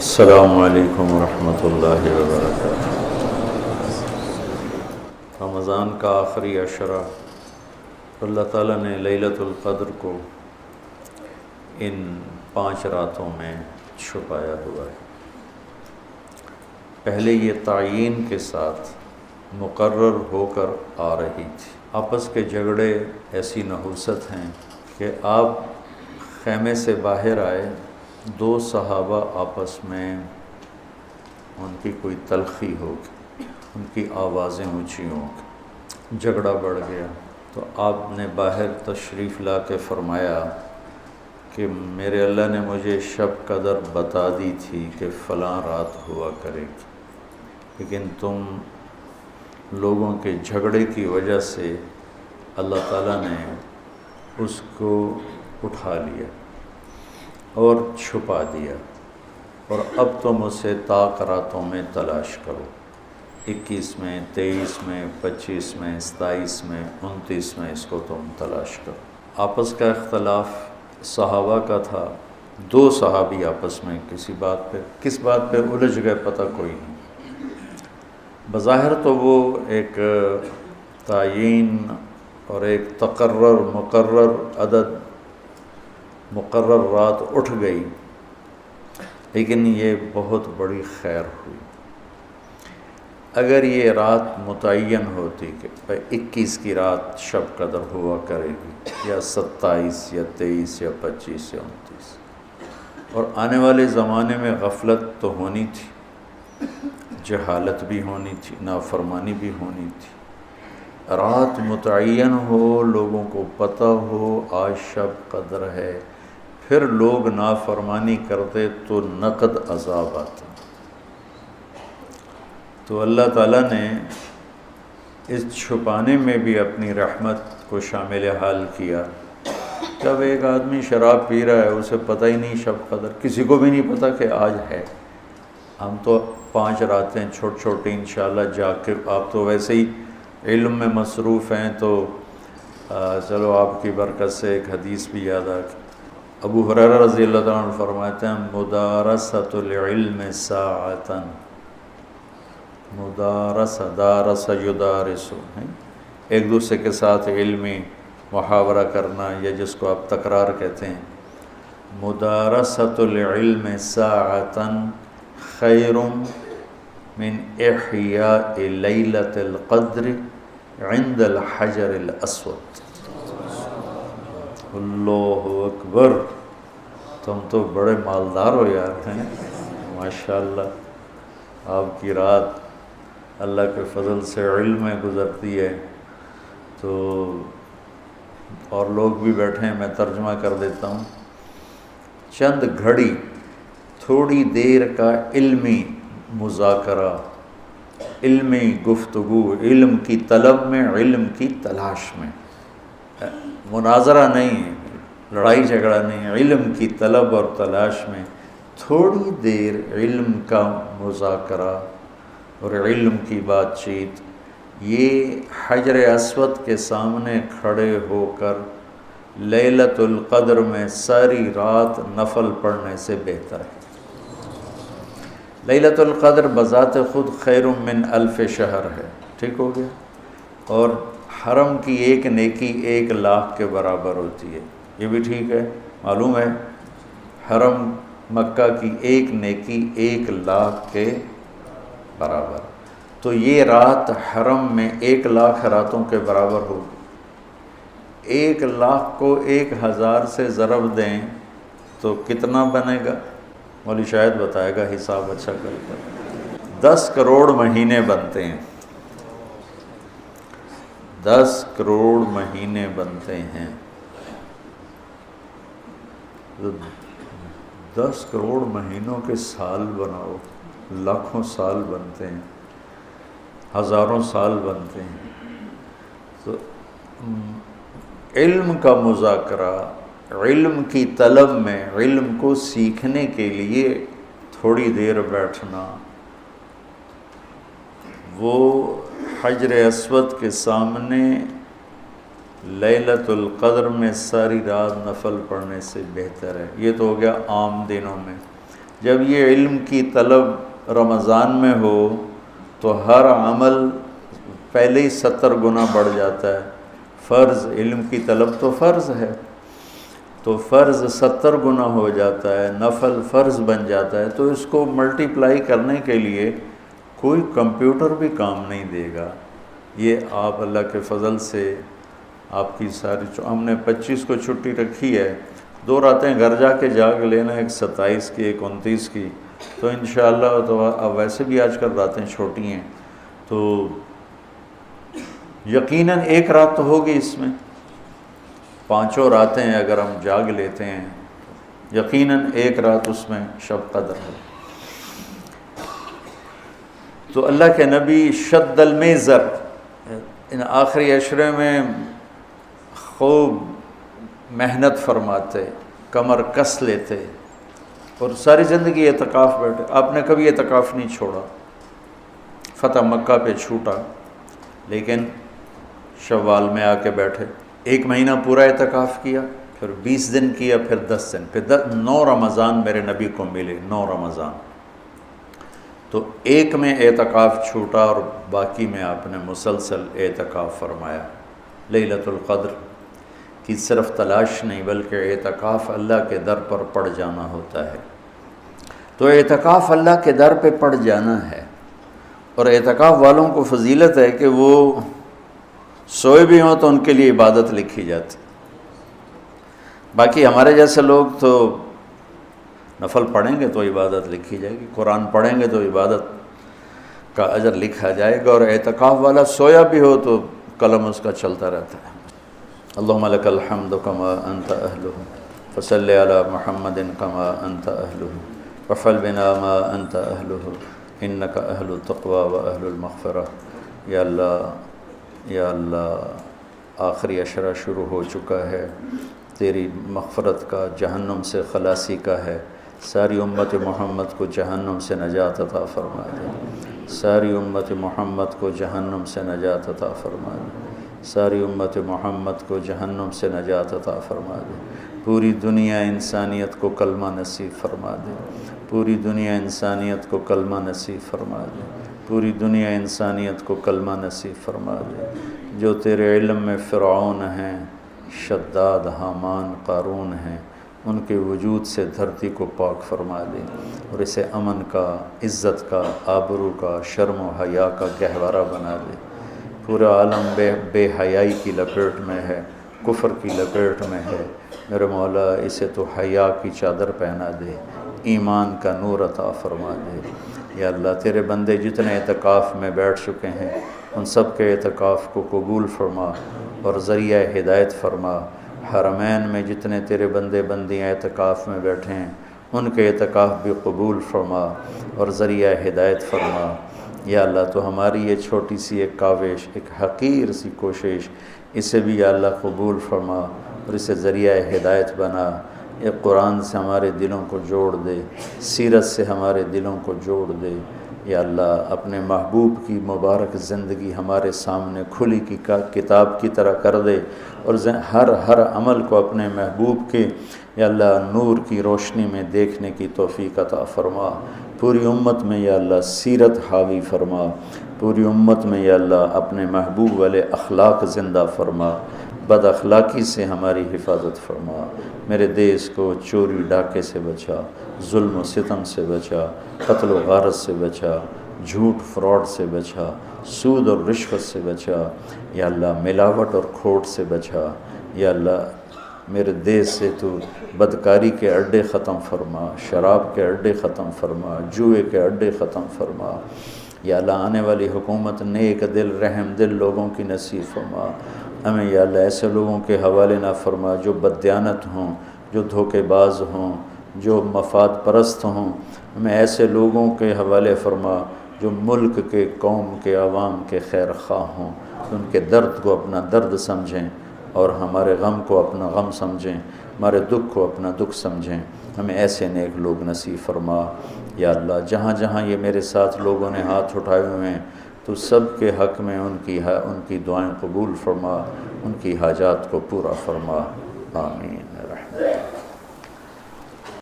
السلام علیکم ورحمۃ اللہ وبرکاتہ۔ رمضان کا آخری عشرہ اللہ تعالیٰ نے لیلۃ القدر کو ان 5 راتوں میں چھپایا ہوا ہے۔ پہلے یہ تعیین کے ساتھ مقرر ہو کر آ رہی تھی۔ آپس کے جھگڑے ایسی نحوست ہیں کہ آپ خیمے سے باہر آئے، 2 صحابہ آپس میں ان کی کوئی تلخی ہوگی، ان کی آوازیں اونچی ہوں گی، جھگڑا بڑھ گیا تو آپ نے باہر تشریف لا کے فرمایا کہ میرے اللہ نے مجھے شب قدر بتا دی تھی کہ فلاں رات ہوا کرے گی، لیکن تم لوگوں کے جھگڑے کی وجہ سے اللہ تعالیٰ نے اس کو اٹھا لیا اور چھپا دیا، اور اب تم اسے طاق راتوں میں تلاش کرو، 21 میں، 23 میں، 25 میں، 27 میں، 29 میں اس کو تم تلاش کرو۔ آپس کا اختلاف صحابہ کا تھا، 2 صحابی آپس میں کس بات پہ الجھ گئے پتہ کوئی نہیں۔ بظاہر تو وہ ایک تعیین اور ایک مقرر عدد، مقرر رات اٹھ گئی، لیکن یہ بہت بڑی خیر ہوئی۔ اگر یہ رات متعین ہوتی کہ 21 کی رات شب قدر ہوا کرے گی، یا 27 یا 23 یا 25 یا 29، اور آنے والے زمانے میں غفلت تو ہونی تھی، جہالت بھی ہونی تھی، نافرمانی بھی ہونی تھی۔ رات متعین ہو، لوگوں کو پتہ ہو آج شب قدر ہے، پھر لوگ نافرمانی کرتے تو نقد عذاب آتا۔ تو اللہ تعالیٰ نے اس چھپانے میں بھی اپنی رحمت کو شامل حال کیا۔ جب ایک آدمی شراب پی رہا ہے، اسے پتہ ہی نہیں شب قدر، کسی کو بھی نہیں پتہ کہ آج ہے۔ ہم تو 5 راتیں چھوٹی انشاءاللہ جاگ کے، آپ تو ویسے ہی علم میں مصروف ہیں، تو چلو آپ کی برکت سے ایک حدیث بھی یاد آ گئی۔ ابو ہریرہ رضی اللہ تعالیٰ عنہ فرماتے ہیں مدارسۃ العلم ساعۃ، دارس یدارس، ایک دوسرے کے ساتھ علمی محاورہ کرنا، یا جس کو آپ تکرار کہتے ہیں، مدارسۃ العلم ساعۃ خیر من احیاء لیلۃ القدر عند الحجر الاسود۔ اللہ اکبر، تم تو بڑے مالدار ہو یار، ہیں ماشاءاللہ۔ آپ کی رات اللہ کے فضل سے علم میں گزرتی ہے، تو اور لوگ بھی بیٹھے ہیں، میں ترجمہ کر دیتا ہوں۔ چند گھڑی، تھوڑی دیر کا علمی مذاکرہ، علمی گفتگو، علم کی طلب میں، علم کی تلاش میں، مناظرہ نہیں، لڑائی جھگڑا نہیں، علم کی طلب اور تلاش میں تھوڑی دیر علم کا مذاکرہ اور علم کی بات چیت، یہ حجر اسود کے سامنے کھڑے ہو کر لیلۃ القدر میں ساری رات نفل پڑھنے سے بہتر ہے۔ لیلۃ القدر بذات خود خیر من 1000 شہر ہے، ٹھیک ہو گیا، اور حرم کی ایک نیکی 1,00,000 کے برابر ہوتی ہے، یہ بھی ٹھیک ہے، معلوم ہے، حرم مکہ کی ایک نیکی 1,00,000 کے برابر، تو یہ رات حرم میں 1,00,000 راتوں کے برابر ہوگی۔ 1,00,000 کو 1,000 سے ضرب دیں تو کتنا بنے گا؟ مولوی شاید بتائے گا، حساب اچھا کر کر۔ 10 کروڑ مہینے بنتے ہیں، 10 کروڑ مہینے بنتے ہیں، 10 کروڑ مہینوں کے سال بناؤ، لاکھوں سال بنتے ہیں، ہزاروں سال بنتے ہیں۔ تو علم کا مذاکرہ، علم کی طلب میں، علم کو سیکھنے کے لیے تھوڑی دیر بیٹھنا، وہ حجر اسود کے سامنے لیلۃ القدر میں ساری رات نفل پڑھنے سے بہتر ہے۔ یہ تو ہو گیا عام دنوں میں، جب یہ علم کی طلب رمضان میں ہو تو ہر عمل پہلے ہی 70 گنا بڑھ جاتا ہے۔ فرض علم کی طلب تو فرض ہے، تو فرض 70 گنا ہو جاتا ہے، نفل فرض بن جاتا ہے، تو اس کو ملٹیپلائی کرنے کے لیے کوئی کمپیوٹر بھی کام نہیں دے گا۔ یہ آپ اللہ کے فضل سے آپ کی ساری ہم نے 25 کو چھٹی رکھی ہے، 2 راتیں گھر جا کے جاگ لینا، ایک 27 کی ایک 29 کی، تو انشاءاللہ تو اب ویسے بھی آج کل راتیں چھوٹی ہیں، تو یقیناً ایک رات تو ہوگی اس میں، 5 راتیں اگر ہم جاگ لیتے ہیں یقیناً ایک رات اس میں شب قدر ہے۔ تو اللہ کے نبی شد المیزر ان آخری عشرے میں خوب محنت فرماتے، کمر کس لیتے، اور ساری زندگی اعتکاف بیٹھے۔ آپ نے کبھی اعتکاف نہیں چھوڑا، فتح مکہ پہ چھوٹا لیکن شوال میں آ کے بیٹھے، 1 مہینہ پورا اعتکاف کیا، پھر 20 دن کیا، پھر 10 دن، پھر 9 رمضان میرے نبی کو ملے، 9 رمضان۔ تو 1 میں اعتکاف چھوٹا اور باقی میں آپ نے مسلسل اعتکاف فرمایا۔ لیلۃ القدر کی صرف تلاش نہیں بلکہ اعتکاف اللہ کے در پر پڑ جانا ہوتا ہے۔ تو اعتکاف اللہ کے در پہ پڑ جانا ہے، اور اعتکاف والوں کو فضیلت ہے کہ وہ سوئے بھی ہوں تو ان کے لیے عبادت لکھی جاتی۔ باقی ہمارے جیسے لوگ تو نفل پڑھیں گے تو عبادت لکھی جائے گی، قرآن پڑھیں گے تو عبادت کا اجر لکھا جائے گا، اور اعتکاف والا سویا بھی ہو تو قلم اس کا چلتا رہتا ہے۔ اللہم لک الحمد کما انت اہلہ فصلی علی محمد کما انت اہلہ وفعل بنا ما انت اہلہ انک اہل التقوی و اہل المغفرہ۔ یا اللہ آخری عشرہ شروع ہو چکا ہے، تیری مغفرت کا، جہنم سے خلاصی کا ہے، ساری امت محمد کو جہنم سے نجات عطا فرما دے، ساری امت محمد کو جہنم سے نجات عطا فرما دے، ساری امت محمد کو جہنم سے نجات عطا فرما دے، پوری دنیا انسانیت کو کلمہ نصیب فرما دے، پوری دنیا انسانیت کو کلمہ نصیب فرما دے، پوری دنیا انسانیت کو کلمہ نصیب فرما دے۔ جو تیرے علم میں فرعون ہیں، شداد، حامان، قارون ہیں، ان کے وجود سے دھرتی کو پاک فرما دے، اور اسے امن کا، عزت کا، آبرو کا، شرم و حیا کا گہوارہ بنا دے۔ پورا عالم بے حیائی کی لپیٹ میں ہے، کفر کی لپیٹ میں ہے، میرے مولا اسے تو حیا کی چادر پہنا دے، ایمان کا نور عطا فرما دے۔ یا اللہ تیرے بندے جتنے اعتکاف میں بیٹھ چکے ہیں ان سب کے اعتکاف کو قبول فرما اور ذریعہ ہدایت فرما۔ حرمین میں جتنے تیرے بندے بندیاں اعتکاف میں بیٹھے ہیں ان کے اعتکاف بھی قبول فرما اور ذریعہ ہدایت فرما۔ یا اللہ تو ہماری یہ چھوٹی سی ایک کاوش، ایک حقیر سی کوشش، اسے بھی یا اللہ قبول فرما اور اسے ذریعہ ہدایت بنا۔ یہ قرآن سے ہمارے دلوں کو جوڑ دے، سیرت سے ہمارے دلوں کو جوڑ دے۔ یا اللہ اپنے محبوب کی مبارک زندگی ہمارے سامنے کھلی کی کتاب کی طرح کر دے، اور ہر عمل کو اپنے محبوب کے یا اللہ نور کی روشنی میں دیکھنے کی توفیق عطا فرما۔ پوری امت میں یا اللہ سیرت حاوی فرما، پوری امت میں یا اللہ اپنے محبوب والے اخلاق زندہ فرما، بد اخلاقی سے ہماری حفاظت فرما۔ میرے دیس کو چوری ڈاکے سے بچا، ظلم و ستم سے بچا، قتل و غارت سے بچا، جھوٹ فراڈ سے بچا، سود اور رشوت سے بچا، یا اللہ ملاوٹ اور کھوٹ سے بچا۔ یا اللہ میرے دیس سے تو بدکاری کے اڈے ختم فرما، شراب کے اڈے ختم فرما، جوئے کے اڈے ختم فرما۔ یا اللہ آنے والی حکومت نیک دل رحم دل لوگوں کی نصیب فرما۔ ہمیں یا اللہ ایسے لوگوں کے حوالے نہ فرما جو بددیانت ہوں، جو دھوکے باز ہوں، جو مفاد پرست ہوں۔ ہمیں ایسے لوگوں کے حوالے فرما جو ملک کے، قوم کے، عوام کے خیر خواہ ہوں، ان کے درد کو اپنا درد سمجھیں اور ہمارے غم کو اپنا غم سمجھیں، ہمارے دکھ کو اپنا دکھ سمجھیں۔ ہمیں ایسے نیک لوگ نصیب فرما۔ یا اللہ جہاں جہاں یہ میرے ساتھ لوگوں نے ہاتھ اٹھائے ہوئے ہیں تو سب کے حق میں ان کی دعائیں قبول فرما، ان کی حاجات کو پورا فرما، آمین۔